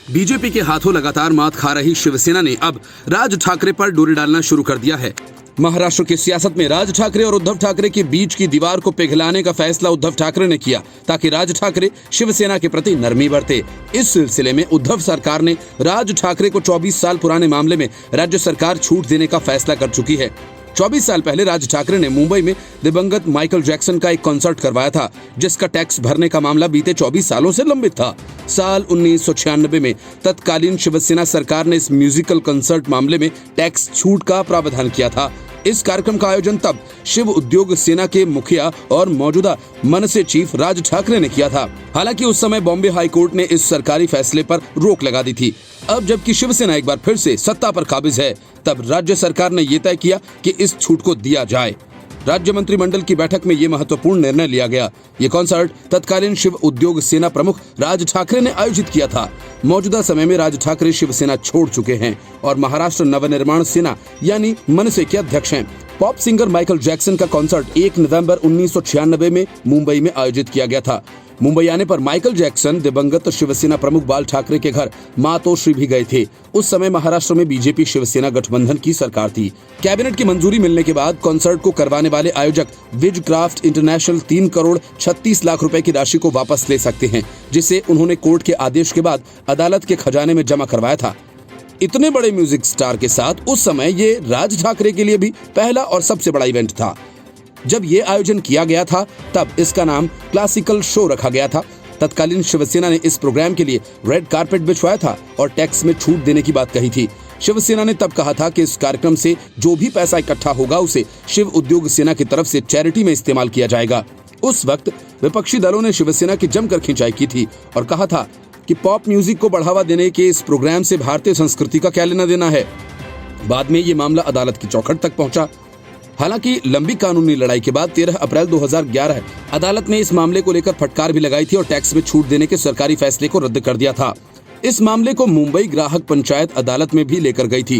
BJP के हाथों लगातार मात खा रही शिवसेना ने अब राज ठाकरे पर डोरी डालना शुरू कर दिया है। महाराष्ट्र की सियासत में राज ठाकरे और उद्धव ठाकरे के बीच की दीवार को पिघलाने का फैसला उद्धव ठाकरे ने किया ताकि राज ठाकरे शिवसेना के प्रति नरमी बरते। इस सिलसिले में उद्धव सरकार ने राज ठाकरे को 24 साल पुराने मामले में राज्य सरकार छूट देने का फैसला कर चुकी है। 24 साल पहले राज ठाकरे ने मुंबई में दिवंगत माइकल जैक्सन का एक कॉन्सर्ट करवाया था, जिसका टैक्स भरने का मामला बीते 24 सालों से लंबित था। साल 1996 में तत्कालीन शिवसेना सरकार ने इस म्यूजिकल कंसर्ट मामले में टैक्स छूट का प्रावधान किया था। इस कार्यक्रम का आयोजन तब शिव उद्योग सेना के मुखिया और मौजूदा मनसे चीफ राज ठाकरे ने किया था। हालांकि उस समय बॉम्बे हाई कोर्ट ने इस सरकारी फैसले पर रोक लगा दी थी। अब जबकि शिवसेना एक बार फिर से सत्ता पर काबिज है, तब राज्य सरकार ने यह तय किया कि इस छूट को दिया जाए। राज्य मंत्रिमंडल की बैठक में ये महत्वपूर्ण निर्णय लिया गया। ये कॉन्सर्ट तत्कालीन शिव उद्योग सेना प्रमुख राज ठाकरे ने आयोजित किया था। मौजूदा समय में राज ठाकरे शिवसेना छोड़ चुके हैं और महाराष्ट्र नवनिर्माण सेना यानी मनसे के अध्यक्ष हैं। पॉप सिंगर माइकल जैक्सन का कॉन्सर्ट 1 नवंबर 1996 में मुंबई में आयोजित किया गया था। मुंबई आने पर माइकल जैक्सन दिवंगत शिवसेना प्रमुख बाल ठाकरे के घर मातोश्री भी गए थे। उस समय महाराष्ट्र में बीजेपी शिवसेना गठबंधन की सरकार थी। कैबिनेट की मंजूरी मिलने के बाद कॉन्सर्ट को करवाने वाले आयोजक विजक्राफ्ट इंटरनेशनल 3 करोड़ 36 लाख रुपए की राशि को वापस ले सकते हैं, जिसे उन्होंने कोर्ट के आदेश के बाद अदालत के खजाने में जमा करवाया था। इतने बड़े म्यूजिक स्टार के साथ उस समय ये राज ठाकरे के लिए भी पहला और सबसे बड़ा इवेंट था। जब ये आयोजन किया गया था तब इसका नाम क्लासिकल शो रखा गया था। तत्कालीन शिवसेना ने इस प्रोग्राम के लिए रेड कारपेट बिछवाया था और टैक्स में छूट देने की बात कही थी। शिवसेना ने तब कहा था कि इस कार्यक्रम से जो भी पैसा इकट्ठा होगा उसे शिव उद्योग सेना की तरफ से चैरिटी में इस्तेमाल किया जाएगा। उस वक्त विपक्षी दलों ने शिवसेना की जमकर खिंचाई की थी और कहा था कि पॉप म्यूजिक को बढ़ावा देने के इस प्रोग्राम से भारतीय संस्कृति का क्या लेना देना है। बाद में ये मामला अदालत की चौखट तक पहुंचा। हालांकि लंबी कानूनी लड़ाई के बाद 13 अप्रैल 2011 अदालत ने इस मामले को लेकर फटकार भी लगाई थी और टैक्स में छूट देने के सरकारी फैसले को रद्द कर दिया था। इस मामले को मुंबई ग्राहक पंचायत अदालत में भी लेकर गई थी।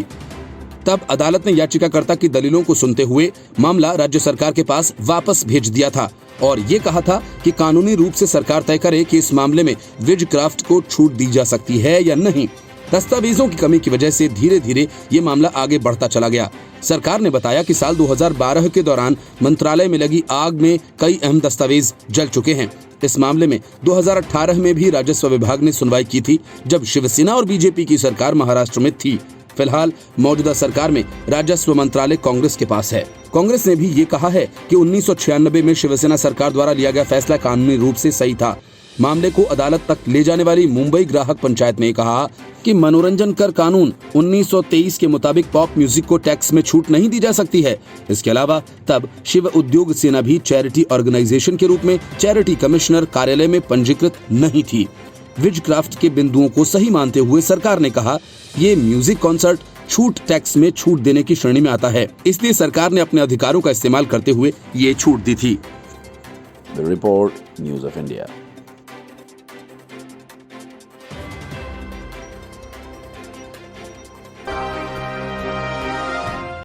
तब अदालत ने याचिकाकर्ता की दलीलों को सुनते हुए मामला राज्य सरकार के पास वापस भेज दिया था और ये कहा था कि कानूनी रूप से सरकार तय करे कि इस मामले में विजक्राफ्ट को छूट दी जा सकती है या नहीं। दस्तावेजों की कमी की वजह से धीरे धीरे ये मामला आगे बढ़ता चला गया। सरकार ने बताया कि साल 2012 के दौरान मंत्रालय में लगी आग में कई अहम दस्तावेज जल चुके हैं। इस मामले में 2018 में भी राजस्व विभाग ने सुनवाई की थी, जब शिवसेना और बीजेपी की सरकार महाराष्ट्र में थी। फिलहाल मौजूदा सरकार में राजस्व मंत्रालय कांग्रेस के पास है। कांग्रेस ने भी ये कहा है कि 1996 में शिवसेना सरकार द्वारा लिया गया फैसला कानूनी रूप से सही था। मामले को अदालत तक ले जाने वाली मुंबई ग्राहक पंचायत ने कहा कि मनोरंजन कर कानून 1923 के मुताबिक पॉप म्यूजिक को टैक्स में छूट नहीं दी जा सकती है। इसके अलावा तब शिव उद्योग सेना भी चैरिटी ऑर्गेनाइजेशन के रूप में चैरिटी कमिश्नर कार्यालय में पंजीकृत नहीं थी। विजक्राफ्ट के बिंदुओं को सही मानते हुए सरकार ने कहा ये म्यूजिक कॉन्सर्ट छूट टैक्स में छूट देने की श्रेणी में आता है, इसलिए सरकार ने अपने अधिकारों का इस्तेमाल करते हुए ये छूट दी थी। The report, News of India.